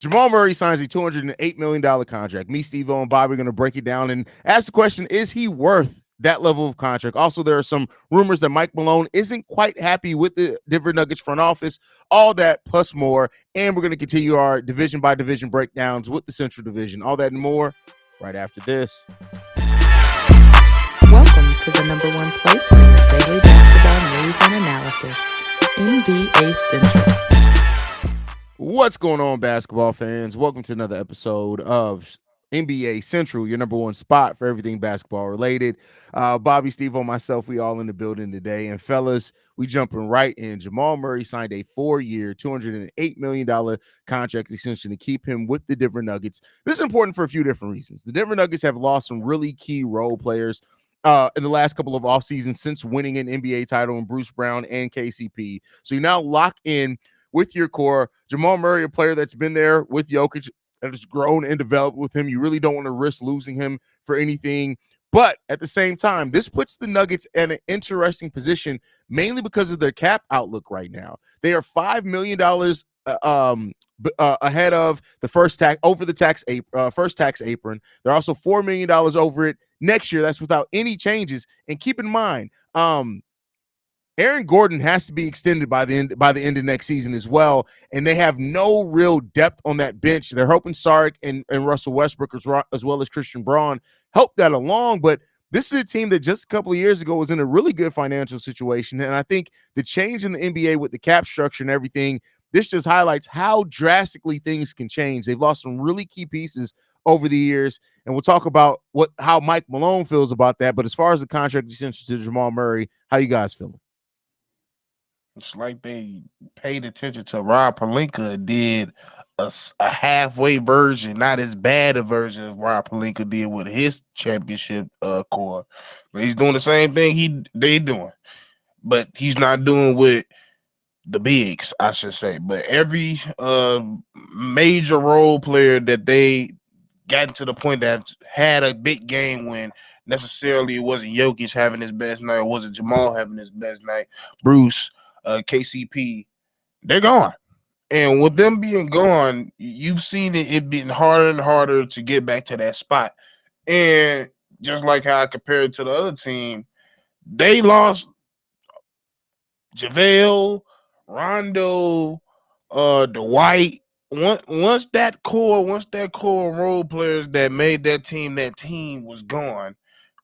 Jamal Murray signs a $208 million contract. Me, Stevo, and Bobby are going to break it down and ask the question, is he worth that level of contract? Also, there are some rumors that Mike Malone isn't quite happy with the Denver Nuggets front office. All that plus more. And we're going to continue our division by division breakdowns with the Central Division. All that and more right after this. Welcome to the number one place for your daily basketball news and analysis, NBA Central. What's going on, basketball fans? Welcome to another episode of NBA Central, your number one spot for everything basketball related. Bobby, Steve, and myself, we all in the building today. And fellas, we jumping right in. Jamal Murray signed a 4-year, $208 million contract extension to keep him with the Denver Nuggets. This is important for a few different reasons. The Denver Nuggets have lost some really key role players in the last couple of off seasons since winning an NBA title in Bruce Brown and KCP. So you now lock in with your core. Jamal Murray, a player that's been there with Jokic, that has grown and developed with him. You really don't want to risk losing him for anything. But at the same time, this puts the Nuggets in an interesting position, mainly because of their cap outlook right now. They are $5 million ahead of the first tax apron. They're also $4 million over it next year. That's without any changes. And keep in mind, Aaron Gordon has to be extended by the end of next season as well, and they have no real depth on that bench. They're hoping Saric and Russell Westbrook as well as Christian Braun help that along, but this is a team that just a couple of years ago was in a really good financial situation, and I think the change in the NBA with the cap structure and everything, this just highlights how drastically things can change. They've lost some really key pieces over the years, and we'll talk about how Mike Malone feels about that. But as far as the contract extension to Jamal Murray, how you guys feeling? It's like they paid attention to Rob Pelinka and did a halfway version, not as bad a version of Rob Pelinka did with his championship core. But he's doing the same thing they doing, but he's not doing with the bigs, I should say. But every major role player that they gotten to the point that had a big game when necessarily it wasn't Jokic having his best night, it wasn't Jamal having his best night, Bruce, KCP, they're gone. And with them being gone, you've seen it being harder and harder to get back to that spot. And just like how I compared to the other team, they lost JaVale, Rondo, Dwight. Once that core role players that made that team was gone,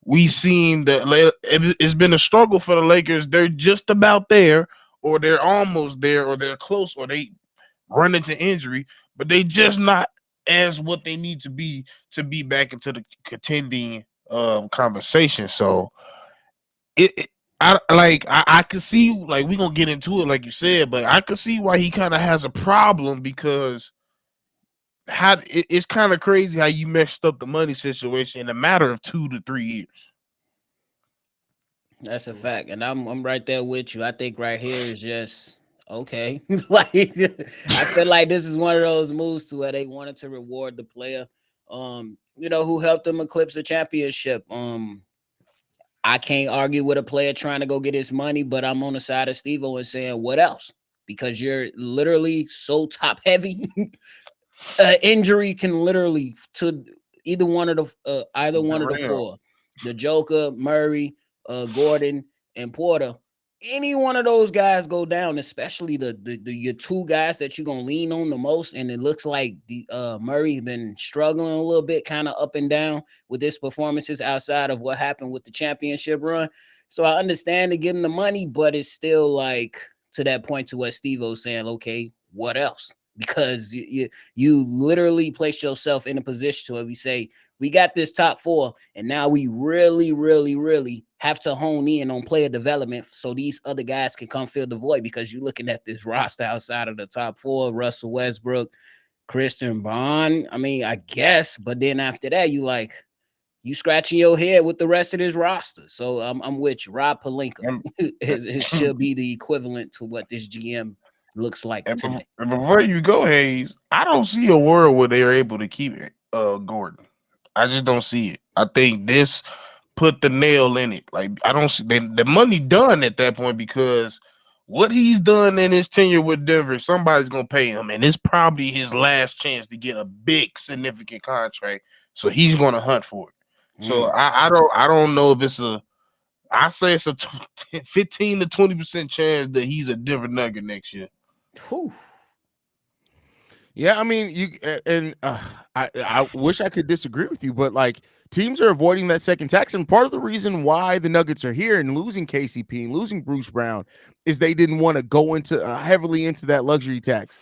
we seen that it's been a struggle for the Lakers. They're just about there, or they're almost there, or they're close, or they run into injury, but they just not as what they need to be back into the contending conversation. So I could see, like, we're gonna get into it like you said, but I could see why he kind of has a problem, because it's kind of crazy how you messed up the money situation in a matter of 2 to 3 years. That's a fact, and I'm right there with you. I think right here is just okay. Like, I feel like this is one of those moves to where they wanted to reward the player, who helped them eclipse a championship. I can't argue with a player trying to go get his money, but I'm on the side of Stevo and saying, what else? Because you're literally so top heavy. Injury can literally to either one of the four, the Joker, Murray, Gordon, and Porter. Any one of those guys go down, especially the your two guys that you're gonna lean on the most. And it looks like the Murray's been struggling a little bit, kind of up and down with his performances outside of what happened with the championship run. So I understand to give him the money, but it's still like to that point to what Stevo's saying, okay, what else? Because you literally placed yourself in a position where we say, we got this top four, and now we really, really, really have to hone in on player development so these other guys can come fill the void, because you're looking at this roster outside of the top four, Russell Westbrook, Christian Braun. I mean, I guess, but then after that, you scratching your head with the rest of this roster. So I'm with you. Rob Pelinka. It should be the equivalent to what this GM looks like today. And before you go, Haize, I don't see a world where they're able to keep Gordon. I just don't see it. I think this put the nail in it. Like, I don't see the money done at that point, because what he's done in his tenure with Denver, somebody's gonna pay him, and it's probably his last chance to get a big, significant contract. So he's gonna hunt for it. So I don't know if it's a. I say it's a 15 to 20% chance that he's a Denver Nugget next year. Whew. Yeah, I mean, I wish I could disagree with you, but like teams are avoiding that second tax, and part of the reason why the Nuggets are here and losing KCP and losing Bruce Brown is they didn't want to go into heavily into that luxury tax,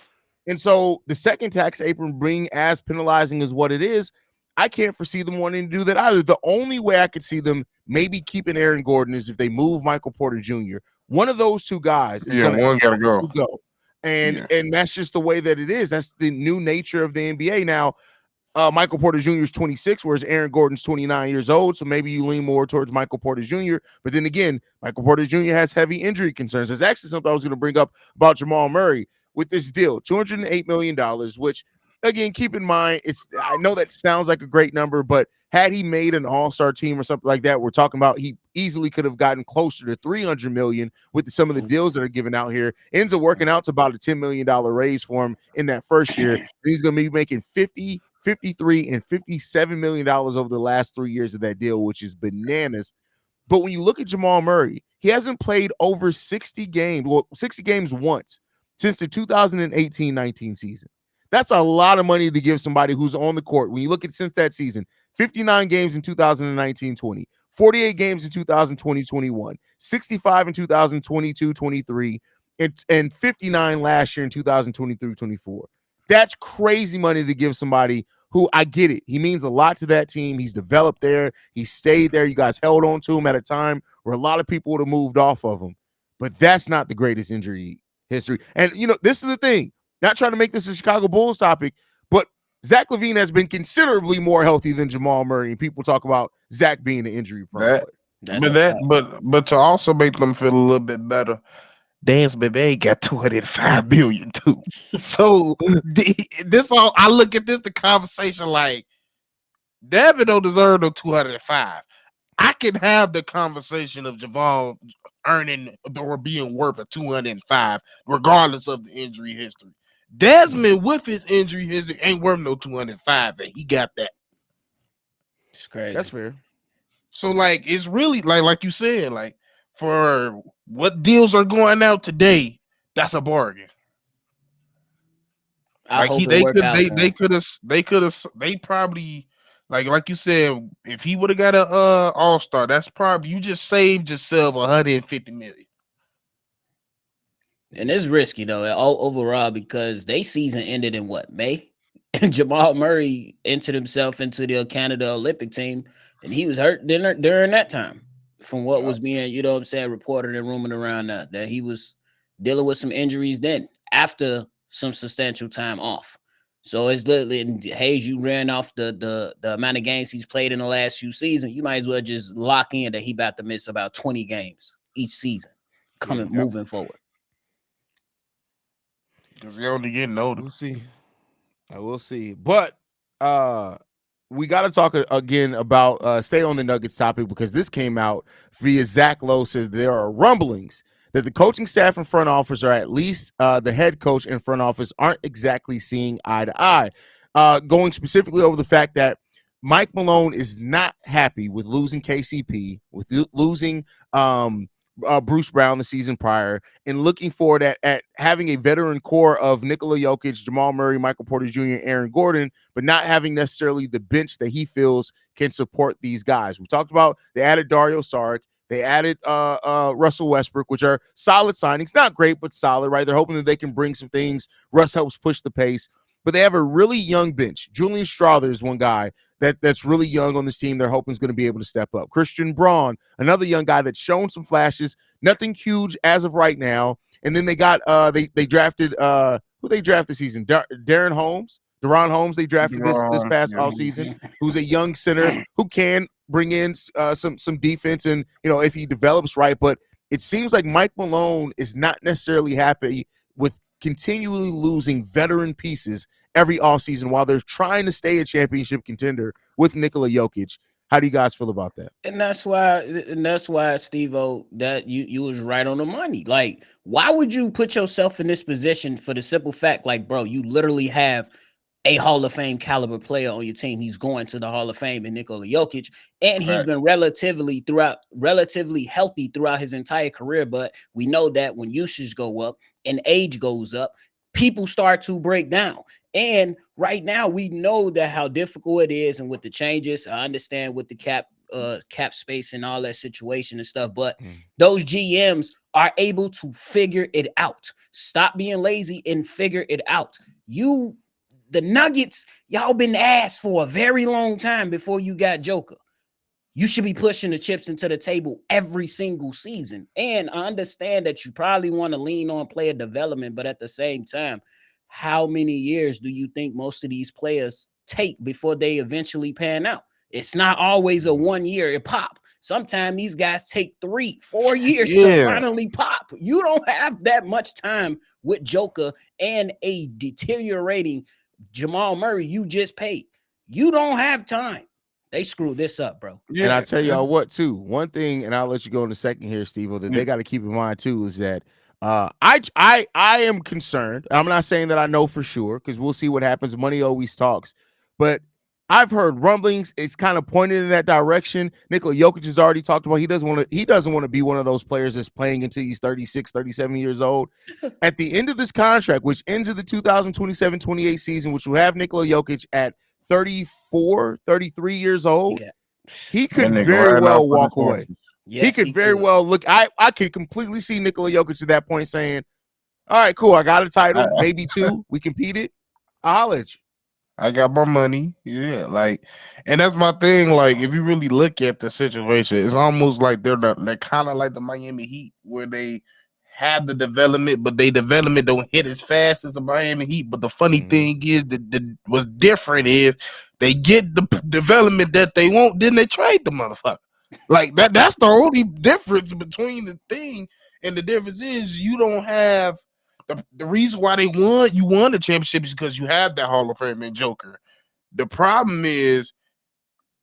and so the second tax apron being as penalizing as what it is, I can't foresee them wanting to do that either. The only way I could see them maybe keeping Aaron Gordon is if they move Michael Porter Jr. One of those two guys is Yeah, going one gotta go. to go. And Yeah. and that's just the way that it is. That's the new nature of the NBA now. Michael Porter Jr. is 26, whereas Aaron Gordon's 29 years old. So maybe you lean more towards Michael Porter Jr. But then again, Michael Porter Jr. has heavy injury concerns. That's actually something I was going to bring up about Jamal Murray with this deal, $208 million, which again, keep in mind, I know that sounds like a great number, but had he made an all-star team or something like that, we're talking about he easily could have gotten closer to 300 million with some of the deals that are given out here. It ends up working out to about a $10 million raise for him in that first year. He's going to be making 50, 53, and $57 million over the last 3 years of that deal, which is bananas. But when you look at Jamal Murray, he hasn't played over 60 games once since the 2018-19 season. That's a lot of money to give somebody who's on the court. When you look at since that season, 59 games in 2019-20, 48 games in 2020-21, 65 in 2022-23, and 59 last year in 2023-24. That's crazy money to give somebody who, I get it, he means a lot to that team. He's developed there. He stayed there. You guys held on to him at a time where a lot of people would have moved off of him. But that's not the greatest injury history. And, this is the thing. Not trying to make this a Chicago Bulls topic, but Zach LaVine has been considerably more healthy than Jamal Murray. And people talk about Zach being an injury prone player. But to also make them feel a little bit better, Dance Baby got 205 billion too. So this all I look at the conversation like David don't deserve no 205. I can have the conversation of Jamal earning or being worth a 205, regardless of the injury history. Desmond, with his injury history, ain't worth no 205, and he got that. It's crazy. That's fair. So, it's really like you said, for what deals are going out today, that's a bargain. They probably like you said, if he would have got an all-star, that's probably you just saved yourself 150 million. And it's risky though, overall, because they season ended in May? And Jamal Murray entered himself into the Canada Olympic team, and he was hurt during that time. From what was being, reported and rumored around that he was dealing with some injuries then after some substantial time off. So it's literally, and Haize, you ran off the amount of games he's played in the last few seasons. You might as well just lock in that he about to miss about 20 games each season moving forward. Because he only getting older. We'll see. I will see. But we got to talk again about stay on the Nuggets topic, because this came out via Zach Lowe says there are rumblings that the coaching staff and front office, or at least the head coach and front office, aren't exactly seeing eye to eye. Going specifically over the fact that Mike Malone is not happy with losing KCP, with losing Bruce Brown the season prior, and looking forward at having a veteran core of Nikola Jokic, Jamal Murray, Michael Porter Jr., and Aaron Gordon, but not having necessarily the bench that he feels can support these guys. We talked about they added Dario Saric. They added Russell Westbrook, which are solid signings. Not great, but solid, right? They're hoping that they can bring some things. Russ helps push the pace. But they have a really young bench. Julian Strawther is one guy that's really young on this team. They're hoping is going to be able to step up. Christian Braun, another young guy that's shown some flashes. Nothing huge as of right now. And then they got they drafted who they drafted this season? Deron Holmes. They drafted this past offseason, who's a young center who can bring in some defense, and if he develops right. But it seems like Mike Malone is not necessarily happy with continually losing veteran pieces every offseason while they're trying to stay a championship contender with Nikola Jokic. How do you guys feel about that? And that's why, Steve-O, that you was right on the money. Like, why would you put yourself in this position for the simple fact, like, bro, you literally have a Hall of Fame caliber player on your team. He's going to the Hall of Fame in Nikola Jokic, and he's Right. been relatively healthy throughout his entire career. But we know that when usage go up and age goes up, people start to break down. And right now, we know that how difficult it is, and with the changes, I understand with the cap space and all that situation and stuff, but Mm. those GMs are able to figure it out. Stop being lazy and figure it out. The Nuggets, y'all been asked for a very long time before you got Joker. You should be pushing the chips into the table every single season. And I understand that you probably want to lean on player development, but at the same time, how many years do you think most of these players take before they eventually pan out? It's not always a 1 year pop. Sometimes these guys take 3-4 years to Yeah. finally pop. You don't have that much time with Joker and a deteriorating Jamal Murray you just paid. You don't have time. They screwed this up, bro. And I Yeah. tell y'all what, too. One thing, and I'll let you go in a second here, Steve, that Yeah. they got to keep in mind too is that I am concerned. I'm not saying that I know for sure because we'll see what happens. Money always talks, but I've heard rumblings. It's kind of pointed in that direction. Nikola Jokic has already talked about he doesn't want to be one of those players that's playing until he's 36, 37 years old. At the end of this contract, which ends of the 2027-28 season, which will have Nikola Jokic at 34, 33 years old, he That could nigga very riding well out for the walk away. Chargers. He Yes, could he very could. well look. I could completely see Nikola Jokic at that point saying, "All right, cool. I got a title, I, maybe two. We competed. I'll holler at you." I got my money. Yeah, like, and that's my thing. Like, if you really look at the situation, it's almost like they're kind of like the Miami Heat, where they have the development, but they development don't hit as fast as the Miami Heat. But the funny Mhm. thing is that what's different is they get the development that they want, then they trade the motherfucker. Like that. That's the only difference between the thing, and the difference is you don't have the reason why you won the championship is because you have that Hall of Fame and Joker. The problem is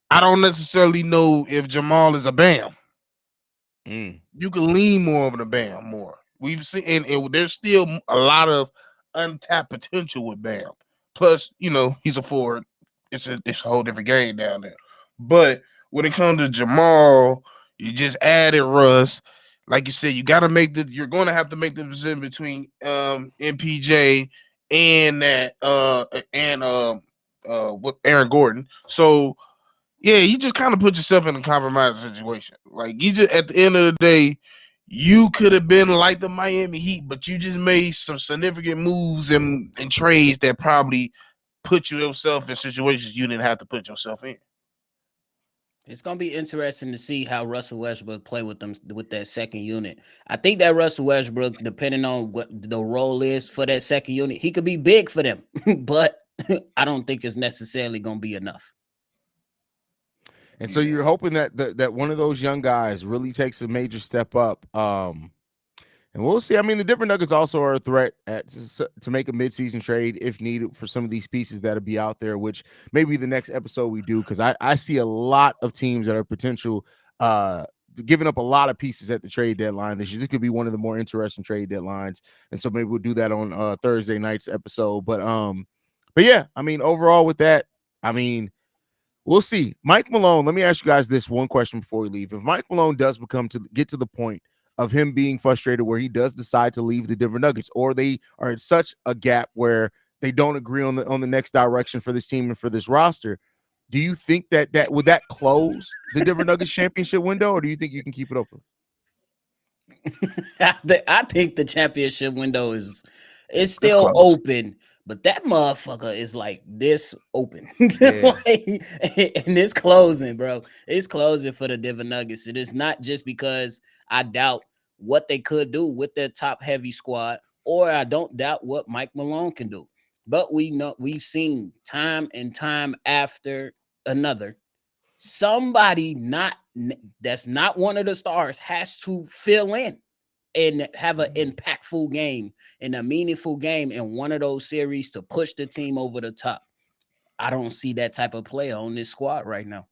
I don't necessarily know if Jamal is a Bam. Mm. You can lean more on the Bam more. We've seen, and there's still a lot of untapped potential with Bam. Plus, he's a forward. It's a whole different game down there. But when it comes to Jamal, you just added Russ. Like you said, you're going to have to make the decision between MPJ and that with Aaron Gordon. So yeah, you just kind of put yourself in a compromising situation. Like you just at the end of the day, you could have been like the Miami Heat, but you just made some significant moves and trades that probably put yourself in situations you didn't have to put yourself in. It's gonna be interesting to see how Russell Westbrook play with them with that second unit. I think that Russell Westbrook, depending on what the role is for that second unit, he could be big for them, but I don't think it's necessarily gonna be enough. And so you're hoping that one of those young guys really takes a major step up. And we'll see. I mean, the different Nuggets also are a threat to make a midseason trade if needed for some of these pieces that'll be out there, which maybe the next episode we do, because I see a lot of teams that are potential giving up a lot of pieces at the trade deadline this year. This could be one of the more interesting trade deadlines. And so maybe we'll do that on Thursday night's episode. But yeah, I mean, overall with that, I mean, we'll see. Mike Malone, let me ask you guys this one question before we leave. If Mike Malone does get to the point of him being frustrated where he does decide to leave the Denver Nuggets, or they are in such a gap where they don't agree on the next direction for this team and for this roster, do you think that would that close the Denver Nuggets championship window, or do you think you can keep it open? I think the championship window is still close. open, but that motherfucker is like this open. Yeah. And it's closing, bro. It's closing for the Denver Nuggets. It is not just because I doubt what they could do with their top heavy squad, or I don't doubt what Mike Malone can do. But we've seen time and time after another, somebody that's not one of the stars has to fill in and have an impactful game and a meaningful game in one of those series to push the team over the top. I don't see that type of player on this squad right now.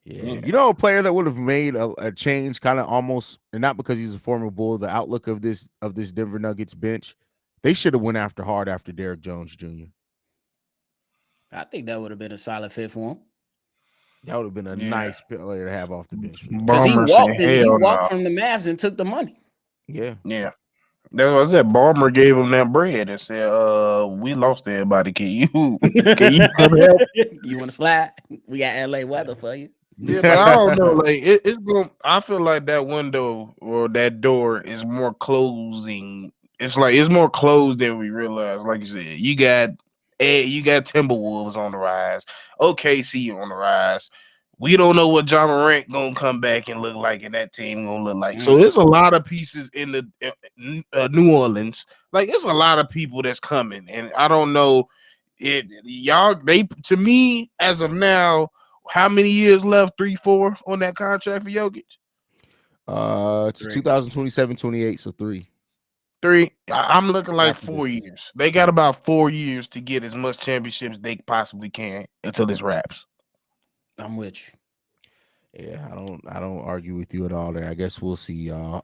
Yeah, Yeah. you know, a player that would have made a change, kind of almost, and not because he's a former Bull. The outlook of this Denver Nuggets bench, they should have went after hard after Derrick Jones Jr. I think that would have been a solid fit for him That would have been a Yeah. nice player to have off the bench for them. because Bomber said, he hell walked no. from the Mavs and took the money. Yeah, Yeah. That's what I said. Bomber gave him that bread and said, we lost everybody. Can you can you come help? You want to slide? We got LA weather for you. Yeah, but I don't know. Like it's going. I feel like that window or that door is more closing. It's like it's more closed than we realize. Like you said, you got Timberwolves on the rise, OKC on the rise. We don't know what John Morant gonna come back and look like, and that team gonna look like. So Mm. there's a lot of pieces in the New Orleans. Like it's a lot of people that's coming, and I don't know. Y'all they to me as of now how many years left? 3, 4 on that contract for Jokic? it's 3 2027, 28, so 3. 3. I'm looking like After this 4 season. years. They got about 4 years to get as much championships they possibly can until this wraps. I'm with you. Yeah, I don't argue with you at all there. I guess we'll see y'all.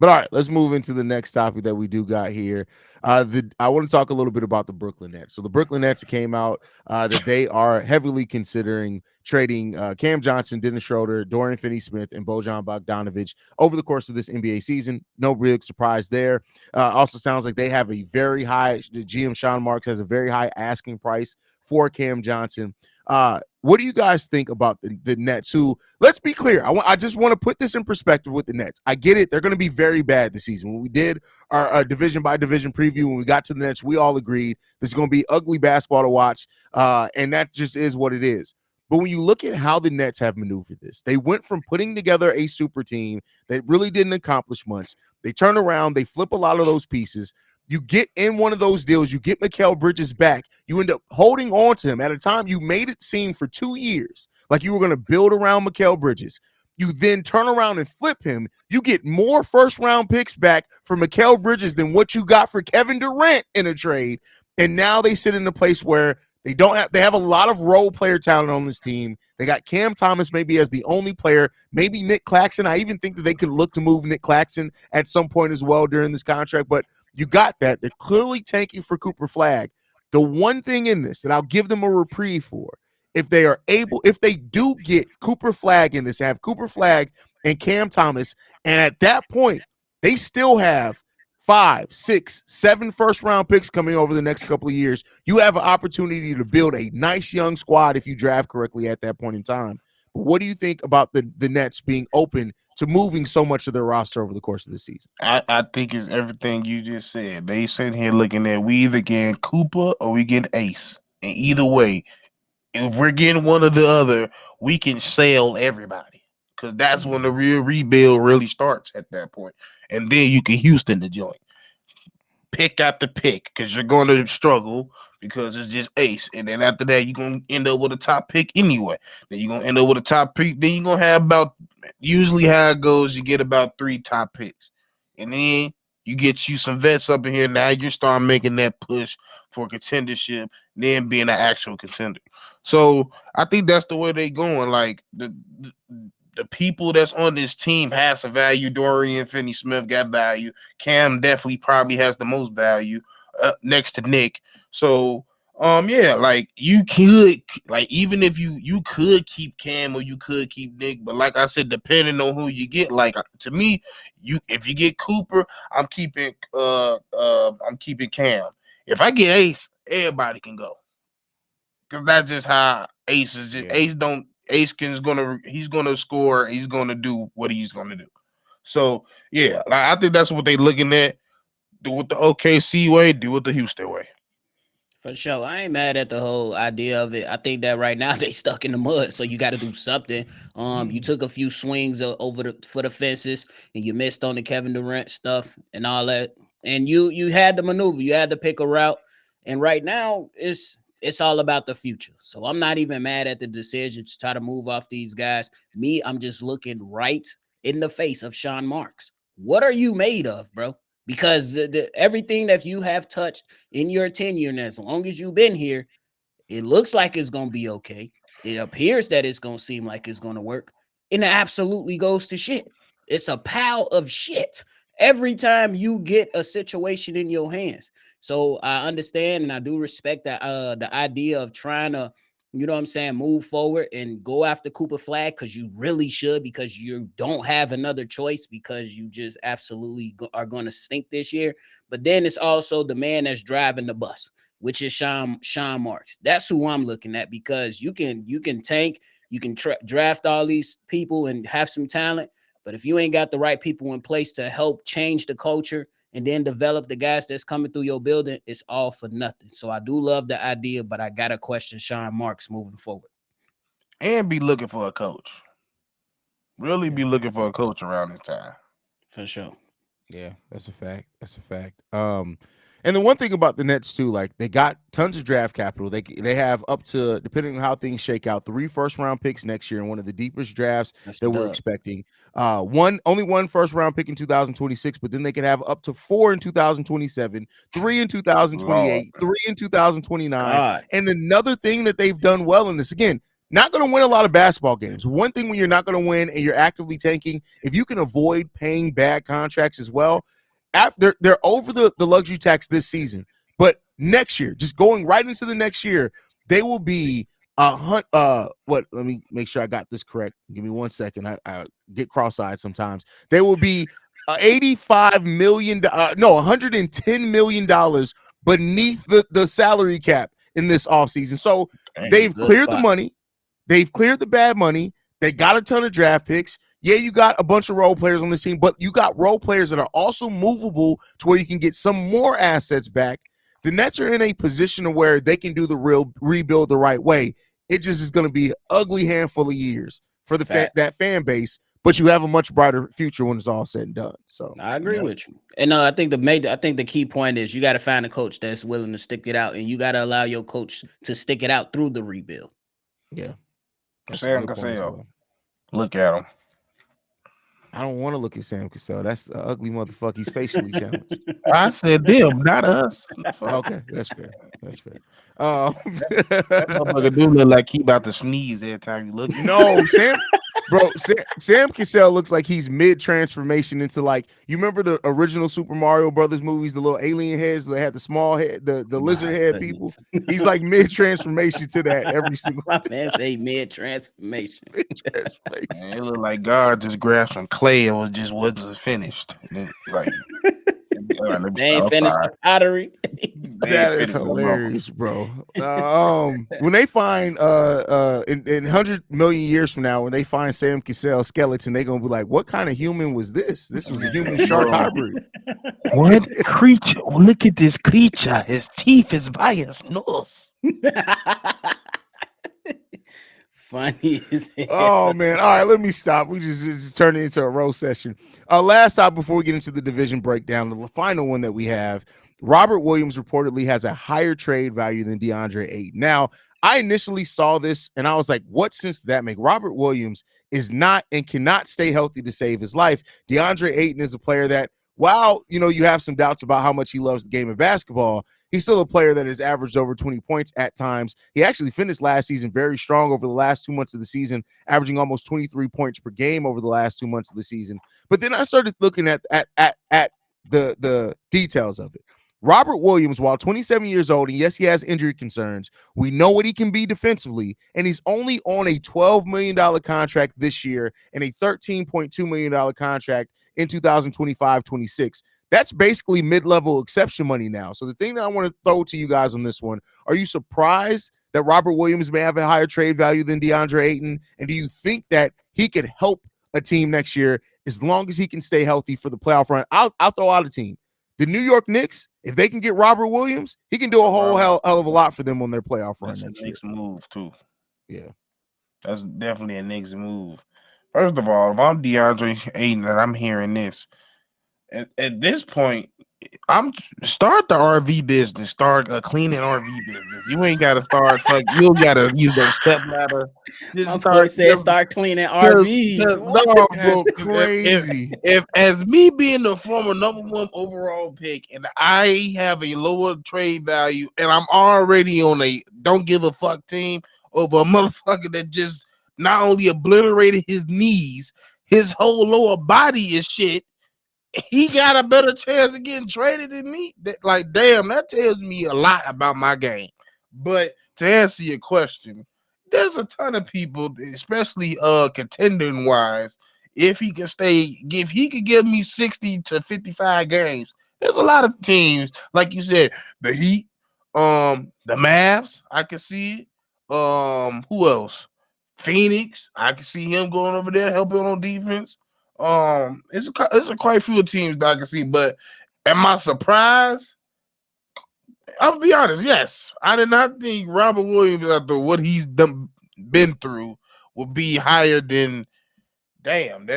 But all right, let's move into the next topic that we do got here. I want to talk a little bit about the Brooklyn Nets. So the Brooklyn Nets came out that they are heavily considering trading Cam Johnson, Dennis Schroeder, Dorian Finney-Smith, and Bojan Bogdanovic over the course of this NBA season. No real surprise there. Also sounds like they have a very high. The GM Sean Marks has a very high asking price for Cam Johnson. What do you guys think about the Nets? Who, let's be clear, I just want to put this in perspective with the Nets. I get it; they're going to be very bad this season. When we did our division by division preview, when we got to the Nets, we all agreed this is going to be ugly basketball to watch, and that just is what it is. But when you look at how the Nets have maneuvered this, they went from putting together a super team that really didn't accomplish much. They turn around, they flip a lot of those pieces. You get in one of those deals, you get Mikal Bridges back, you end up holding on to him at a time you made it seem for 2 years like you were going to build around Mikal Bridges. You then turn around and flip him. You get more first-round picks back for Mikal Bridges than what you got for Kevin Durant in a trade. And now they sit in a place where they have a lot of role player talent on this team. They got Cam Thomas maybe as the only player, maybe Nick Claxton. I even think that they could look to move Nick Claxton at some point as well during this contract, but you got that. They're clearly tanking for Cooper Flag. The one thing in this that I'll give them a reprieve for, if they do get Cooper Flag in this, have Cooper Flag and Cam Thomas, and at that point, they still have 5, 6, 7 first-round picks coming over the next couple of years. You have an opportunity to build a nice young squad if you draft correctly at that point in time. But what do you think about the Nets being open to moving so much of their roster over the course of the season? I think it's everything you just said. They sitting here looking at we either getting Cooper or we get Ace. And either way, if we're getting one or the other, we can sell everybody. Because that's when the real rebuild really starts at that point. And then you can Houston the joint. Pick out the pick because you're going to struggle because it's just Ace. And then after that, you're going to end up with a top pick anyway. Then you're going to end up with a top pick. Then you're going to have about, usually how it goes, you get about 3 top picks. And then you get you some vets up in here. Now you start making that push for contendership, then being an actual contender. So I think that's the way they going. Like the people that's on this team has a value. Dorian Finney-Smith got value. Cam definitely probably has the most value next to Nick. So yeah, like you could, like, even if you could keep Cam or you could keep Nick, but like I said, depending on who you get, like to me, if you get Cooper, I'm keeping Cam. If I get Ace, everybody can go. Because that's just how Ace is. Just Yeah. he's gonna score. He's gonna do what he's gonna do. So yeah, like, I think that's what they're looking at. Do it the OKC way. Do it the Houston way. For sure. I ain't mad at the whole idea of it. I think that right now they stuck in the mud, so you got to do something. You took a few swings over for the fences, and you missed on the Kevin Durant stuff and all that. And you had to maneuver. You had to pick a route. And right now it's all about the future. So I'm not even mad at the decision to try to move off these guys. Me, I'm just looking right in the face of Sean Marks. What are you made of, bro? Because everything that you have touched in your tenure, and as long as you've been here, it looks like it's gonna be okay. it appears that it's gonna seem like it's gonna work, and it absolutely goes to shit. It's a pile of shit every time you get a situation in your hands. So I understand and I do respect that the idea of trying to, you know what I'm saying, move forward and go after Cooper Flag, because you really should, because you don't have another choice, because you just absolutely are going to stink this year. But then it's also the man that's driving the bus, which is Sean Marks. That's who I'm looking at, because you can tank, you can draft all these people and have some talent, but if you ain't got the right people in place to help change the culture and then develop the guys that's coming through your building, it's all for nothing. So I do love the idea, but I gotta question Sean Marks moving forward. And be looking for a coach. Really be looking for a coach around this time. For sure. Yeah, that's a fact. That's a fact. And the one thing about the Nets too, like they got tons of draft capital. They have up to, depending on how things shake out, 3 first-round picks next year in one of the deepest drafts that we're expecting. Only 1 first-round pick in 2026, but then they could have up to 4 in 2027, 3 in 2028, 3 in 2029. God. And another thing that they've done well in this, again, not going to win a lot of basketball games. One thing when you're not going to win and you're actively tanking, if you can avoid paying bad contracts as well, after they're over the luxury tax this season, but next year, just going right into the next year, they will be let me make sure I got this correct. Give me 1 second. I get cross-eyed sometimes. They will be $85 million, $110 million beneath the salary cap in this offseason. So they've cleared the money. They've cleared the bad money. They got a ton of draft picks. Yeah, you got a bunch of role players on this team, but you got role players that are also movable to where you can get some more assets back. The Nets are in a position to where they can do the real rebuild the right way. It just is going to be an ugly handful of years for that fan base, but you have a much brighter future when it's all said and done. So I agree with you. And I think the key point is you got to find a coach that's willing to stick it out, and you got to allow your coach to stick it out through the rebuild. Yeah. Sam Cassell. Look at him. I don't want to look at Sam Cassell. That's an ugly motherfucker. He's facially challenged. I said them, not us. Okay, that's fair. That's fair. That motherfucker do look like he about to sneeze every time you look. No, Sam Cassell looks like he's mid-transformation into, like, you remember the original Super Mario Brothers movies, the little alien heads, they had the small head, the lizard head people. He's like mid-transformation to that every single time. Man, say mid-transformation. Man, it looked like God just grabbed some clay and wasn't finished. Like, they ain't finished the pottery. That is hilarious, bro. When they find in 100 million years from now, when they find Sam Cassell's skeleton, they're gonna be like, what kind of human was this? This was a human shark hybrid. What creature? Look at this creature. His teeth is by his nose. Funny as hell. Oh man. All right, let me stop. We just turned it into a roast session. Last time before we get into the division breakdown, the final one that we have, Robert Williams reportedly has a higher trade value than DeAndre Ayton. Now, I initially saw this and I was like, what sense does that make? Robert Williams is not and cannot stay healthy to save his life. DeAndre Ayton is a player that, while you have some doubts about how much he loves the game of basketball, he's still a player that has averaged over 20 points at times. He actually finished last season very strong over the last 2 months of the season, averaging almost 23 points per game over the last 2 months of the season. But then I started looking at the details of it. Robert Williams, while 27 years old, and yes, he has injury concerns, we know what he can be defensively, and he's only on a $12 million contract this year and a $13.2 million contract in 2025-26. That's basically mid-level exception money now. So the thing that I want to throw to you guys on this one, are you surprised that Robert Williams may have a higher trade value than DeAndre Ayton? And do you think that he could help a team next year as long as he can stay healthy for the playoff run? I'll throw out a team. The New York Knicks, if they can get Robert Williams, he can do a whole hell of a lot for them on their playoff run next year. Knicks move, too. Yeah. That's definitely a Knicks move. First of all, if I'm DeAndre Ayton and I'm hearing this, at this point, I'm start the RV business. Start a cleaning RV business. You ain't got to start. You got to use a step ladder. Start cleaning RVs. No, that's crazy. If as me being the former #1 overall pick, and I have a lower trade value, and I'm already on a don't give a fuck team, over a motherfucker that just not only obliterated his knees, his whole lower body is shit. He got a better chance of getting traded than me. Like, damn, that tells me a lot about my game. But to answer your question, there's a ton of people, especially contending wise. If he could give me 60 to 55 games, there's a lot of teams, like you said, the Heat, the Mavs, I can see it. Who else? Phoenix, I can see him going over there helping on defense. It's a quite few teams that I can see, but am I surprised? I'll be honest. Yes, I did not think Robert Williams, after what he's been through, would be higher than. Damn,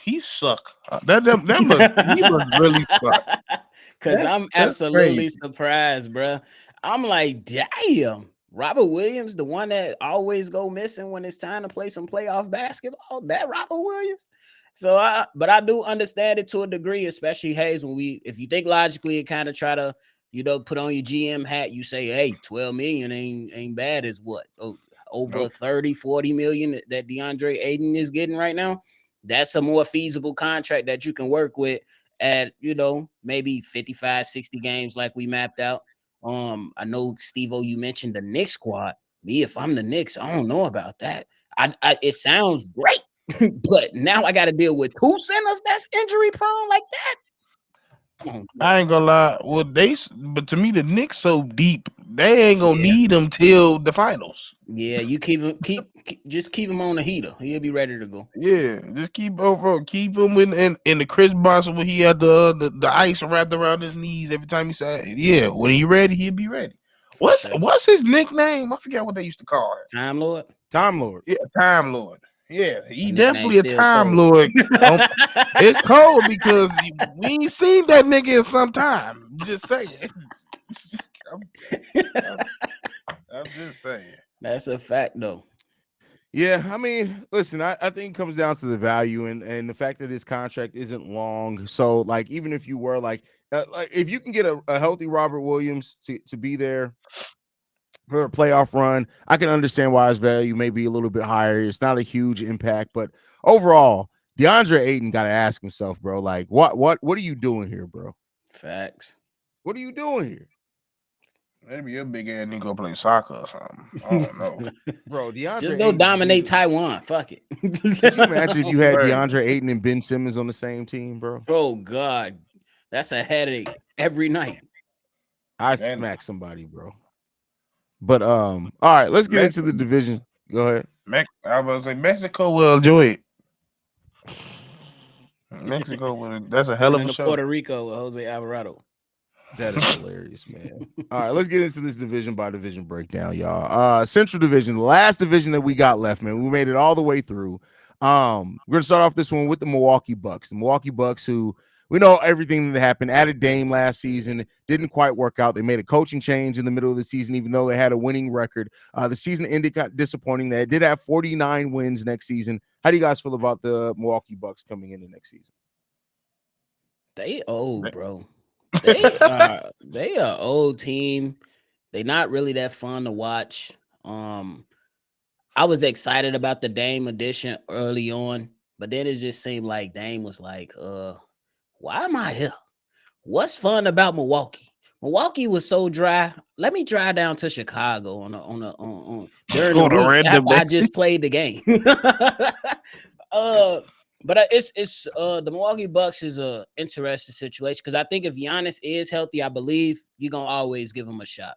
he suck. He must really suck. Cause I'm That's crazy. absolutely surprised, bro. I'm like, damn, Robert Williams, the one that always go missing when it's time to play some playoff basketball. That Robert Williams. So, but I do understand it to a degree, especially Haize. If you think logically, and kind of try to, put on your GM hat, you say, hey, 12 million ain't bad. Is what over Nope. 30, 40 million that DeAndre Ayton is getting right now. That's a more feasible contract that you can work with at, maybe 55, 60 games like we mapped out. I know, Stevo, you mentioned the Knicks squad. Me, if I'm the Knicks, I don't know about that. It sounds great, but now I got to deal with two centers that's injury prone like that. I ain't gonna lie. Well, but to me, the Knicks so deep, they ain't gonna need him till the finals. Yeah, you keep him on the heater. He'll be ready to go. Yeah, just keep him in the Chris Bosh when he had the ice wrapped around his knees every time he said, yeah, when he ready, he'll be ready. What's his nickname? I forget what they used to call it. Time Lord. Time Lord. Yeah, Time Lord. Yeah, he That definitely a nickname's still Time cold. Lord. It's cold because we ain't seen that nigga in some time. Just saying. I'm just saying. That's a fact, though. Yeah, I mean, listen, I think it comes down to the value and the fact that his contract isn't long. So, like, even if you were like if you can get a healthy Robert Williams to be there for a playoff run, I can understand why his value may be a little bit higher. It's not a huge impact, but overall, DeAndre Ayton got to ask himself, bro, like, what are you doing here, bro? Facts. What are you doing here? Maybe your big ass nigga go play soccer or something. I don't know. Bro, DeAndre Just go Ayton, dominate Taiwan. Fuck it. Could you imagine if you had Right. DeAndre Ayton and Ben Simmons on the same team, bro? Oh, God. That's a headache every night. I'd smack somebody, bro. But all right, let's get into the division. Go ahead. I was gonna say Mexico will enjoy it. Mexico will. That's a hell of a show. Puerto Rico with Jose Alvarado. That is hilarious, man. All right, let's get into this division by division breakdown, y'all. Central Division, the last division that we got left, man. We made it all the way through. We're gonna start off this one with the Milwaukee Bucks. The Milwaukee Bucks, who we know everything that happened. Added Dame last season, didn't quite work out. They made a coaching change in the middle of the season, even though they had a winning record. The season ended kind of disappointing. They did have 49 wins next season. How do you guys feel about the Milwaukee Bucks coming into next season? They old, bro. They are old team. They not really that fun to watch. I was excited about the Dame addition early on, but then it just seemed like Dame was like, why am I here? What's fun about Milwaukee? Milwaukee was so dry. Let me drive down to Chicago on during the week after I just played the game. But it's the Milwaukee Bucks is a interesting situation because I think if Giannis is healthy, I believe you're gonna always give him a shot.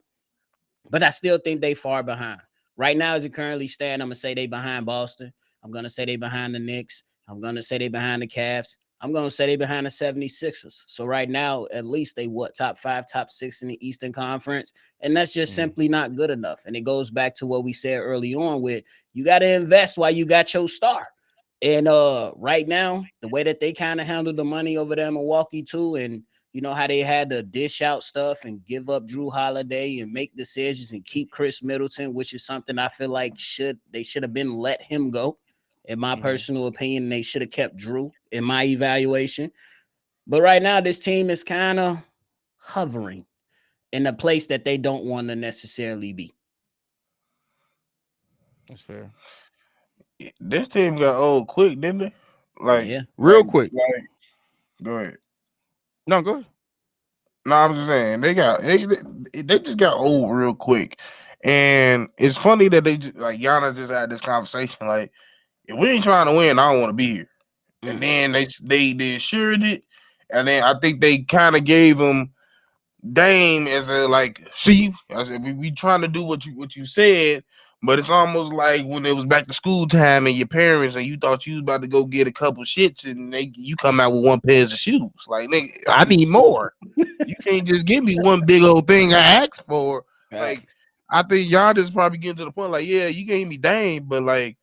But I still think they far behind. Right now, as it currently stand, I'm gonna say they behind Boston. I'm gonna say they behind the Knicks. I'm gonna say they behind the Cavs. I'm gonna say they behind the 76ers. So right now, at least they top 5, top 6 in the Eastern Conference, and that's just simply not good enough. And it goes back to what we said early on with you got to invest while you got your star. And right now, the way that they kind of handled the money over there in Milwaukee too, and you know how they had to dish out stuff and give up Drew Holiday and make decisions and keep Chris Middleton, which is something I feel like they should have been let him go. In my personal opinion, they should have kept Drew in my evaluation. But right now, this team is kind of hovering in a place that they don't want to necessarily be. That's fair. This team got old quick, didn't they? Like, Yeah. Real quick. Go ahead. No, go ahead. No, I'm just saying they just got old real quick, and it's funny that they just, like Giannis just had this conversation like, if we ain't trying to win, I don't want to be here. And then they assured it, and then I think they kind of gave him Dame as a like, see, I said we trying to do what you said, but it's almost like when it was back to school time and your parents and you thought you was about to go get a couple shits and you come out with one pair of shoes. Like, nigga, I need more. You can't just give me one big old thing I asked for. Like, I think y'all just probably getting to the point like, yeah, you gave me Dame, but like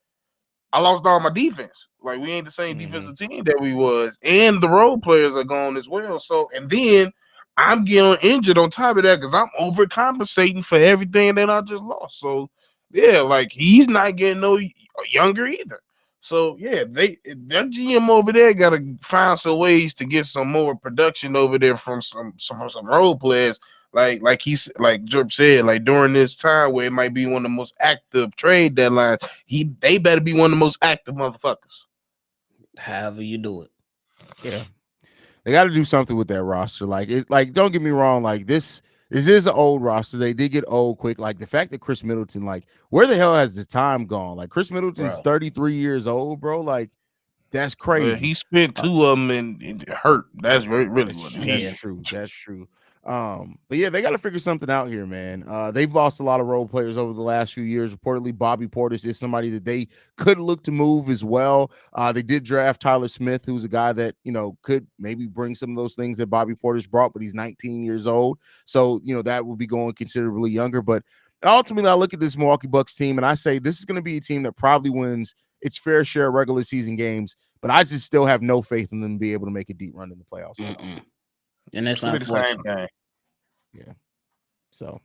I lost all my defense. Like, we ain't the same defensive team that we was, and the role players are gone as well. So, and then I'm getting injured on top of that because I'm overcompensating for everything that I just lost. So, yeah, like he's not getting no younger either. So, yeah, that GM over there got to find some ways to get some more production over there from some role players. Like Jerp said, like during this time where it might be one of the most active trade deadlines, they better be one of the most active motherfuckers. However you do it. Yeah. They got to do something with that roster. Like don't get me wrong, like this is an old roster. They did get old quick. Like the fact that Chris Middleton, like, where the hell has the time gone? Like, Chris Middleton's 33 years old, bro. Like, that's crazy. He spent two of them and hurt. That's really what it is. That's true. That's true. But yeah, they got to figure something out here, man. They've lost a lot of role players over the last few years. Reportedly, Bobby Portis is somebody that they could look to move as well. They did draft Tyler Smith, who's a guy that, you know, could maybe bring some of those things that Bobby Portis brought, but he's 19 years old. So, you know, that will be going considerably younger. But ultimately, I look at this Milwaukee Bucks team and I say this is going to be a team that probably wins its fair share of regular season games, but I just still have no faith in them to be able to make a deep run in the playoffs. And that's unfortunate. Yeah. So,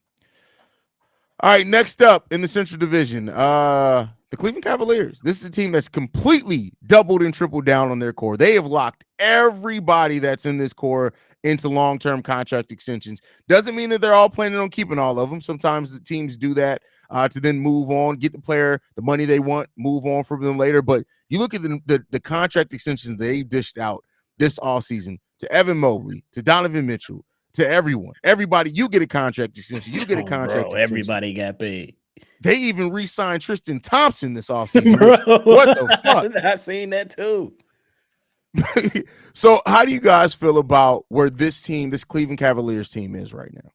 all right, next up in the Central Division, the Cleveland Cavaliers. This is a team that's completely doubled and tripled down on their core. They have locked everybody that's in this core into long-term contract extensions. Doesn't mean that they're all planning on keeping all of them. Sometimes the teams do that to then move on, get the player the money they want, move on from them later. But you look at the contract extensions they've dished out this offseason to Evan Mobley, to Donovan Mitchell, to everybody. You get a contract extension. You get a contract extension. Everybody got paid. They even re-signed Tristan Thompson this offseason. What the fuck? I seen that too. So how do you guys feel about where this Cleveland Cavaliers team is right now?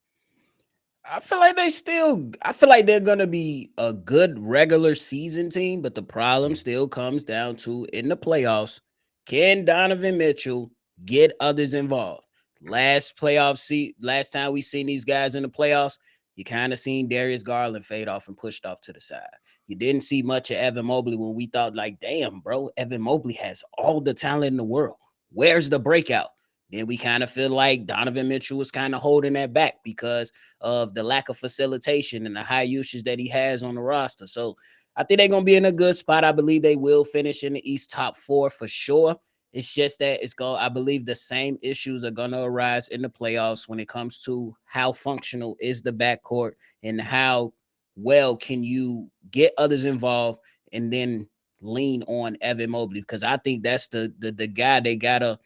I feel like they're gonna be a good regular season team, but the problem still comes down to in the playoffs, can Donovan Mitchell get others involved? Last time we seen these guys in the playoffs, you kind of seen Darius Garland fade off and pushed off to the side. You didn't see much of Evan Mobley when we thought like, damn, bro, Evan Mobley has all the talent in the world. Where's the breakout? Then we kind of feel like Donovan Mitchell was kind of holding that back because of the lack of facilitation and the high usage that he has on the roster. So I think they're going to be in a good spot. I believe they will finish in the East top 4 for sure. It's just that I believe the same issues are going to arise in the playoffs when it comes to how functional is the backcourt and how well can you get others involved and then lean on Evan Mobley, because I think that's the guy they got to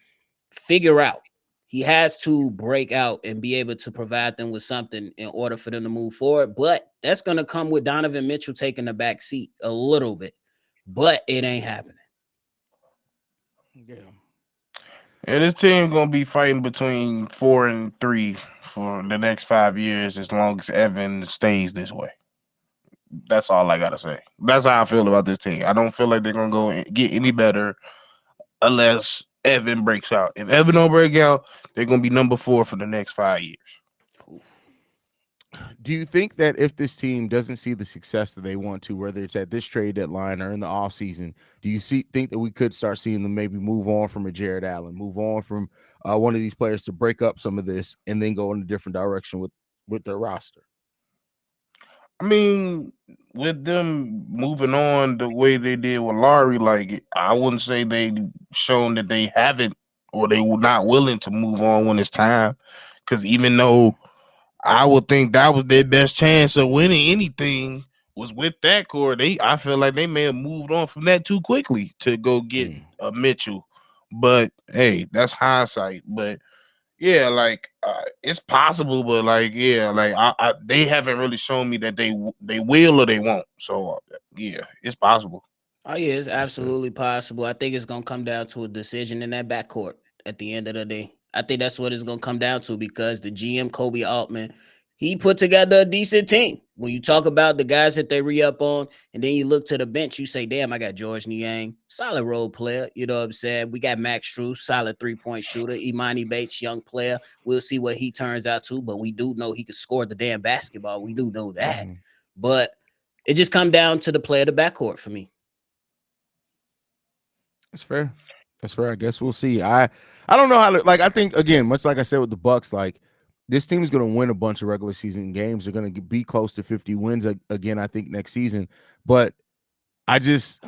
figure out. He has to break out and be able to provide them with something in order for them to move forward. But that's going to come with Donovan Mitchell taking the back seat a little bit, but it ain't happening. Yeah. And this team gonna be fighting between 4 and 3 for the next 5 years as long as Evan stays this way. That's all I gotta say. That's how I feel about this team. I don't feel like they're gonna go and get any better unless Evan breaks out. If Evan don't break out, they're gonna be number 4 for the next 5 years. Do you think that if this team doesn't see the success that they want to, whether it's at this trade deadline or in the offseason, do you think that we could start seeing them maybe move on from a Jared Allen, move on from one of these players to break up some of this and then go in a different direction with their roster? I mean, with them moving on the way they did with Laurie, like, I wouldn't say they shown that they haven't or they were not willing to move on when it's time. Because even though I would think that was their best chance of winning anything was with that core, I feel like they may have moved on from that too quickly to go get a Mitchell. But hey, that's hindsight. But yeah, like it's possible, but like yeah, like they haven't really shown me that they will or they won't. So yeah, it's possible. Oh yeah, it's Yes, sir. absolutely possible. I think it's gonna come down to a decision in that backcourt at the end of the day. I think that's what it's gonna come down to because the GM Kobe Altman, he put together a decent team. When you talk about the guys that they re-up on, and then you look to the bench, you say, "Damn, I got George Niang, solid role player." You know what I'm saying? We got Max Strus, solid 3-point shooter. Imani Bates, young player. We'll see what he turns out to, but we do know he can score the damn basketball. We do know that, but it just come down to the play of the backcourt for me. That's fair. That's fair. I guess we'll see. I don't know how to like. I think again, much like I said with the Bucks, like this team is going to win a bunch of regular season games. They're going to be close to 50 wins again. I think next season, but I just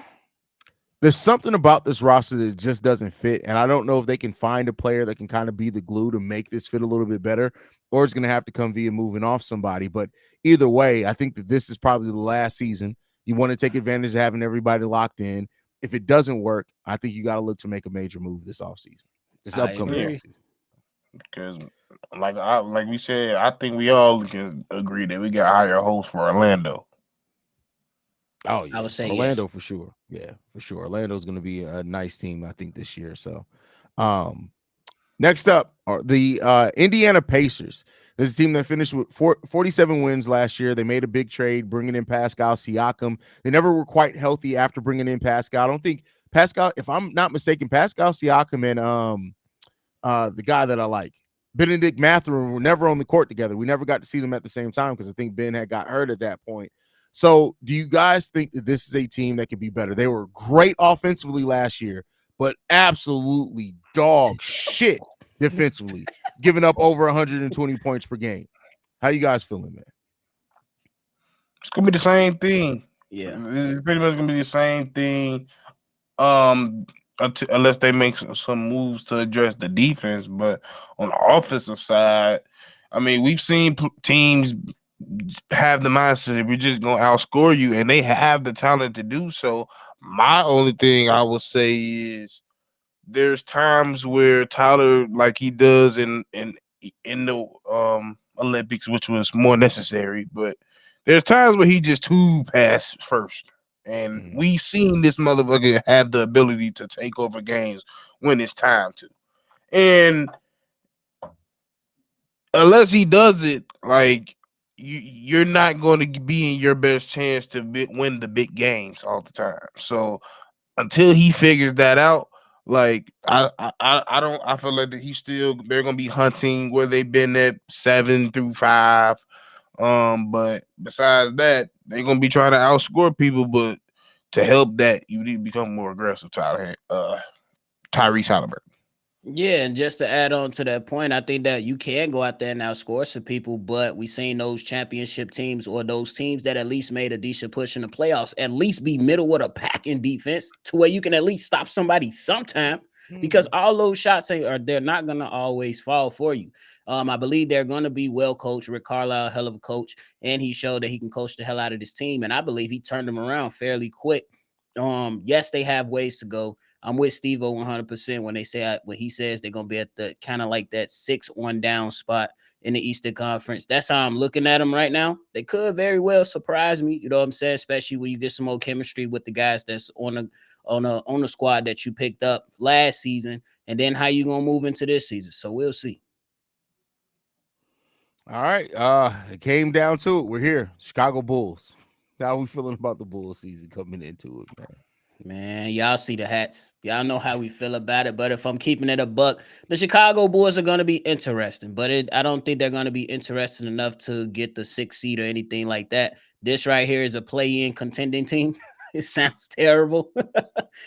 there's something about this roster that just doesn't fit, and I don't know if they can find a player that can kind of be the glue to make this fit a little bit better, or it's going to have to come via moving off somebody. But either way, I think that this is probably the last season. You want to take advantage of having everybody locked in. If it doesn't work, I think you got to look to make a major move this offseason, this I upcoming Yeah, agree. offseason. because like we said, I think we all can agree that we got higher hopes for Orlando. Oh I yeah, would say yes. Orlando for sure. Yeah, for sure. Orlando's going to be a nice team, I think, this year. So, um, next up are the Indiana Pacers. This is a team that finished with 47 wins last year. They made a big trade, bringing in Pascal Siakam. They never were quite healthy after bringing in Pascal. I don't think Pascal, if I'm not mistaken, Pascal Siakam and the guy that I like, Benedict Mathurin, were never on the court together. We never got to see them at the same time because I think Ben had got hurt at that point. So, do you guys think that this is a team that could be better? They were great offensively last year, but absolutely dog shit defensively, giving up over 120 points per game. How you guys feeling, man? It's gonna be the same thing. Yeah. It's pretty much gonna be the same thing. Unless they make some moves to address the defense, but on the offensive side, I mean, we've seen teams have the mindset we're just gonna outscore you, and they have the talent to do so. My only thing I will say is there's times where Tyler, like he does in the Olympics, which was more necessary, but there's times where he just too pass first. And we've seen this motherfucker have the ability to take over games when it's time to. And unless he does it, like you're not going to be in your best chance to win the big games all the time. So until he figures that out, like I don't I feel like that he's still they're gonna be hunting where they've been at 7 through 5. But besides that, they're gonna be trying to outscore people. But to help that, you need to become more aggressive, Tyrese Halliburton. Yeah, and just to add on to that point, I think that you can go out there and outscore some people, but we seen those championship teams or those teams that at least made a decent push in the playoffs at least be middle of the pack in defense to where you can at least stop somebody sometime because all those shots they're not gonna always fall for you. I believe they're gonna be well coached. Rick Carlisle, hell of a coach, and he showed that he can coach the hell out of this team, and I believe he turned them around fairly quick. Yes, they have ways to go. I'm with Stevo 100% when when he says they're gonna be at the kind of like that 6-1 down spot in the Eastern Conference. That's how I'm looking at them right now. They could very well surprise me. You know what I'm saying? Especially when you get some more chemistry with the guys that's on the squad that you picked up last season, and then how you gonna move into this season. So we'll see. All right. It came down to it. We're here. Chicago Bulls. How are we feeling about the Bulls season coming into it, man? Man, y'all see the hats. Y'all know how we feel about it. But if I'm keeping it a buck, the Chicago Bulls are going to be interesting. But I don't think they're going to be interesting enough to get the 6th seed or anything like that. This right here is a play-in contending team. It sounds terrible.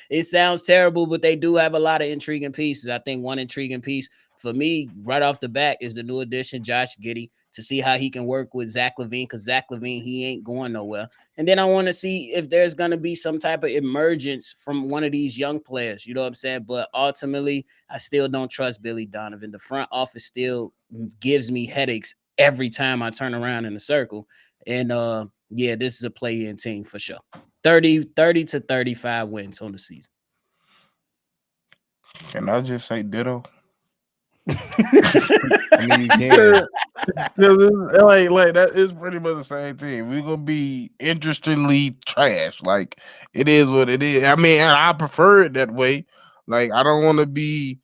It sounds terrible, but they do have a lot of intriguing pieces. I think one intriguing piece for me right off the bat is the new addition, Josh Giddey, to see how he can work with Zach LaVine because Zach LaVine, he ain't going nowhere. And then I want to see if there's going to be some type of emergence from one of these young players. You know what I'm saying? But ultimately, I still don't trust Billy Donovan. The front office still gives me headaches every time I turn around in a circle. And yeah, this is a play-in team for sure. 30 to 35 wins on the season. Can I just say ditto? I mean, you can. Because like that is pretty much the same team. We're gonna be interestingly trash. Like it is what it is. I mean, and I prefer it that way. Like I don't want to be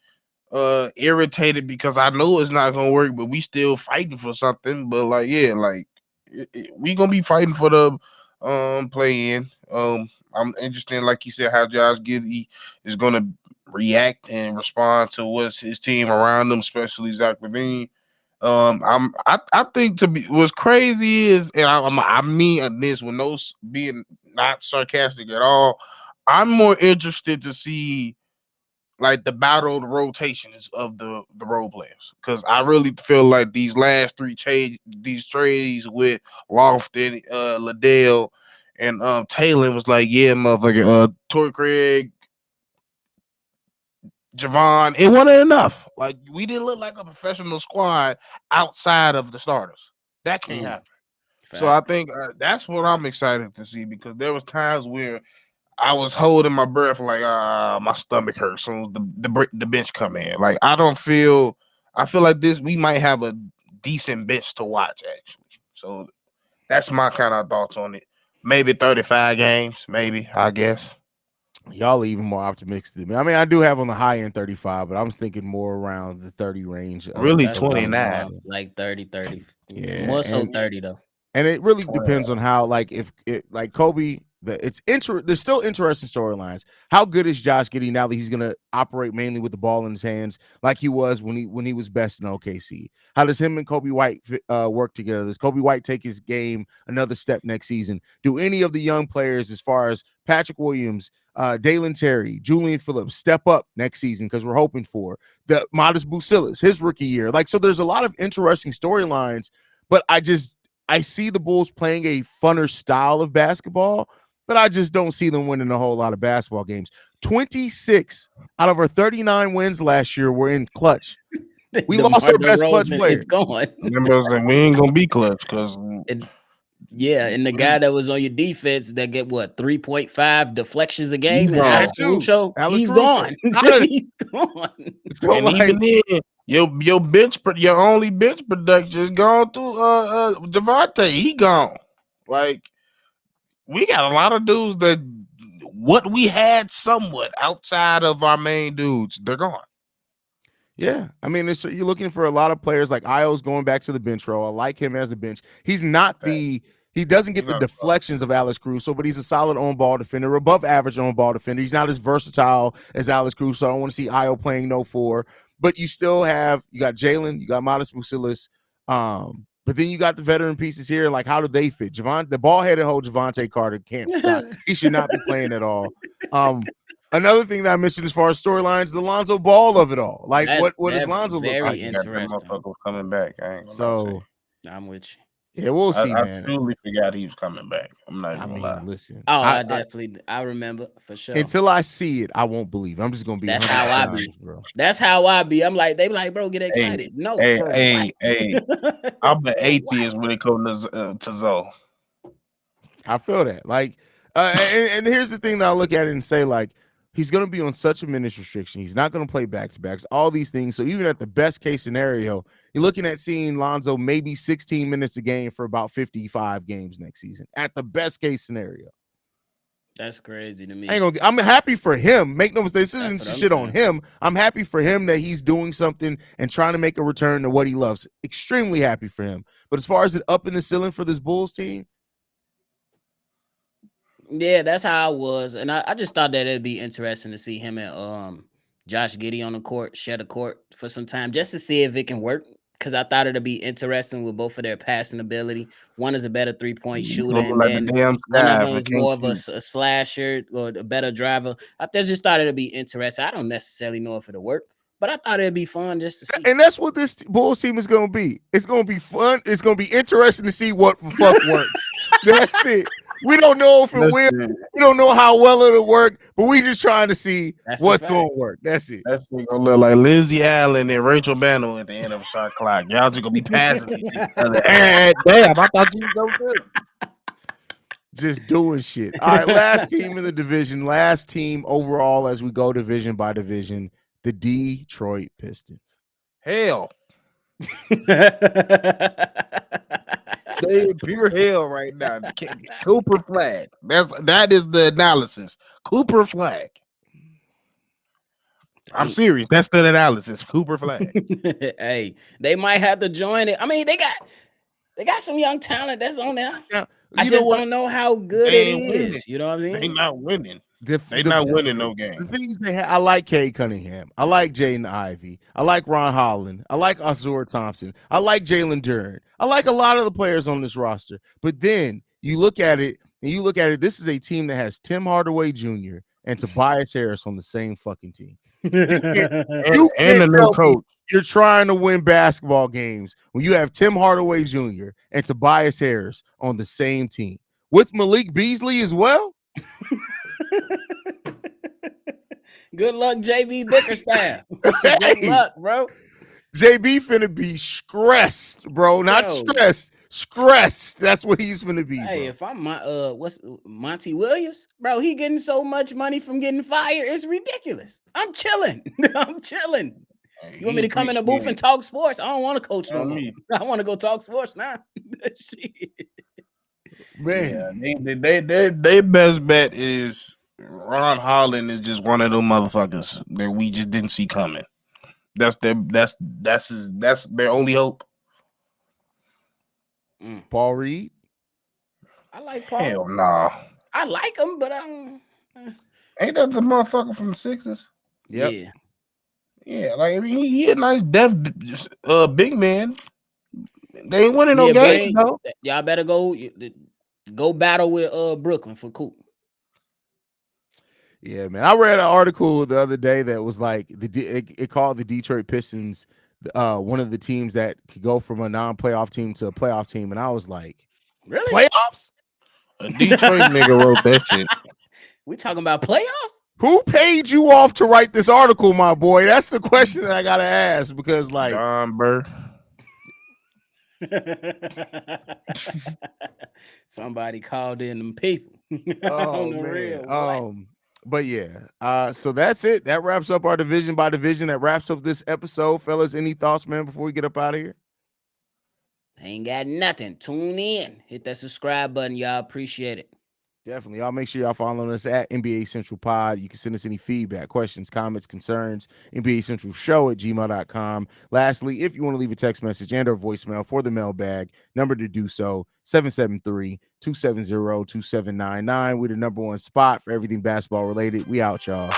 irritated because I know it's not gonna work, but we still fighting for something. But like, yeah, like we gonna be fighting for the play in. I'm interested, like you said, how Josh Giddey is gonna react and respond to what's his team around him, especially Zach Levine. I think to be what's crazy is, and I mean this with no being not sarcastic at all. I'm more interested to see like the battle of the rotations of the role players, because I really feel like these last these trades with Lofton, Liddell, and Taylor was like, yeah, motherfucker, Torrey Craig, Javon, it wasn't enough. Like we didn't look like a professional squad outside of the starters. That can't happen. So I think that's what I'm excited to see, because there was times where I was holding my breath, like my stomach hurts soon as the bench come in. Like I feel like this we might have a decent bench to watch actually. So that's my kind of thoughts on it. Maybe 35 games, maybe, I guess. Y'all are even more optimistic than me. I mean, I do have on the high end 35, but I was thinking more around the 30 range. Really That's what I was 29. on, like 30. Yeah, More so and 30 though. it really 29. depends on how, like, if it like Kobe. There's still interesting storylines. How good is Josh Giddey now that he's gonna operate mainly with the ball in his hands, like he was when he was best in OKC? How does him and Kobe White work together? Does Kobe White take his game another step next season? Do any of the young players, as far as Patrick Williams, Dalen Terry, Julian Phillips, step up next season? Because we're hoping for the Modest Bucilis, his rookie year. Like, so there's a lot of interesting storylines, but I see the Bulls playing a funner style of basketball, but I just don't see them winning a whole lot of basketball games. 26 out of our 39 wins last year were in clutch. We lost our best clutch player. It's gone. We ain't gonna be clutch because Yeah, and the guy that was on your defense that get what 3.5 deflections a game, He's and gone. Alex Caruso, he's gone. He's gone. So, and like, even then, your only bench production is gone through Devontae. He gone. Like we got a lot of dudes that what we had somewhat outside of our main dudes, they're gone. yeah, I mean, you're looking for a lot of players. Like Io's going back to the bench role. I like him as the bench. He doesn't get the deflections of Alex Caruso, but he's a solid on-ball defender, above average on-ball defender. He's not as versatile as Alex Caruso. I don't want to see Io playing no 4, but you got Jalen, you got Modest Bucilis, but then you got the veteran pieces here. Like, how do they fit? The ball-headed whole Javante Carter can't. He should not be playing at all. Another thing that I mentioned as far as storylines, the Lonzo Ball of it all. Like, what does Lonzo look like? Interesting. Coming back. So I'm with you. Yeah, we'll see, I man. truly forgot he was coming back. I'm not even gonna lie. Listen. Oh, I remember for sure. Until I see it, I won't believe it. I'm just gonna be. That's how I be, bro. That's how I be. I'm like, they be like, bro, get excited. Hey. I'm an atheist when it comes to Zoe. I feel that. Like, and here's the thing that I look at it and say, like, he's going to be on such a minutes restriction. He's not going to play back-to-backs, all these things. So even at the best case scenario, you're looking at seeing Lonzo maybe 16 minutes a game for about 55 games next season. At the best case scenario. That's crazy to me. I'm happy for him. Make no mistake. This isn't shit on him. I'm happy for him that he's doing something and trying to make a return to what he loves. Extremely happy for him. But as far as it up in the ceiling for this Bulls team, yeah, that's how I was, and I just thought that it'd be interesting to see him and Josh Giddey on the court, share the court for some time, just to see if it can work. Because I thought it'd be interesting with both of their passing ability. One is a better 3-point shooter, and then one of them is more of a slasher or a better driver. I just thought it'd be interesting. I don't necessarily know if it'll work, but I thought it'd be fun just to see. And that's what this Bulls team is going to be. It's going to be fun. It's going to be interesting to see what the fuck works. That's it. We don't know if it will. Listen, We don't know how well it'll work, but we just trying to see That's a what's fact. going to work. That's it. that shit gonna look like Lindsey Allen and Rachel Maddow at the end of a shot clock. Y'all just gonna be passing each other. Damn, I thought you was so good. Just doing shit. All right, last team in the division, last team overall as we go division by division, the Detroit Pistons. Hell, they in pure hell right now. Cooper flag. That is the analysis. Cooper flag. I'm serious. That's the analysis. Cooper flag. Hey, they might have to join it. I mean, they got some young talent that's on there. Now, I you know just what? don't know how good They it ain't winning. is. You know what I They mean? not winning. The, They the- not winning no the game. things they I like Cade Cunningham. I like Jaden Ivey. I like Ron Holland. I like Azur Thompson. I like Jalen Duren. I like a lot of the players on this roster. But then you look at it, this is a team that has Tim Hardaway Jr. and Tobias Harris on the same fucking team. You And can't the new tell me coach. you're trying to win basketball games when you have Tim Hardaway Jr. and Tobias Harris on the same team with Malik Beasley as well. Good luck, JB Bickerstaff. Hey. Good luck, bro. JB finna be stressed, bro. Not Yo. stressed. Stressed. That's what he's finna be, Hey, bro. if I'm what's Monty Williams, bro, he getting so much money from getting fired, it's ridiculous. I'm chilling. I'm chilling. You want me to come in the booth and talk sports? I don't want to coach no more. I want to go talk sports now. Shit. Man. Yeah, they best bet is Ron Holland is just one of them motherfuckers that we just didn't see coming. That's their only hope. Paul Reed. I like Paul. Hell no. I like him, but I don't. Ain't that the motherfucker from the Sixers? Yep. Yeah. Yeah, like I mean, he a nice def big man. They ain't winning no Yeah, but games though. y'all better go battle with Brooklyn for Coop. Yeah, man. I read an article the other day that was like it called the Detroit Pistons one of the teams that could go from a non-playoff team to a playoff team, and I was like, Really? playoffs? A Detroit nigga wrote that shit. We talking about playoffs? Who paid you off to write this article, my boy? That's the question that I gotta ask because, like, John Burr. Somebody called in them people. oh On the man, real, what? but yeah, so that's it. That wraps up our division by division. That wraps up this episode, fellas. Any thoughts, man, before we get up out of here? Ain't got nothing. Tune in. Hit that subscribe button, y'all. Appreciate it. Definitely. Y'all make sure y'all following us at NBA Central Pod. You can send us any feedback, questions, comments, concerns, NBA Central Show at gmail.com. Lastly, if you want to leave a text message and or voicemail for the mailbag, number to do so, 773-270-2799. We're the number one spot for everything basketball related. We out, y'all.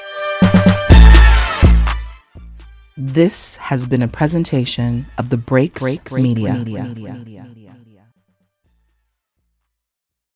This has been a presentation of the Break Media.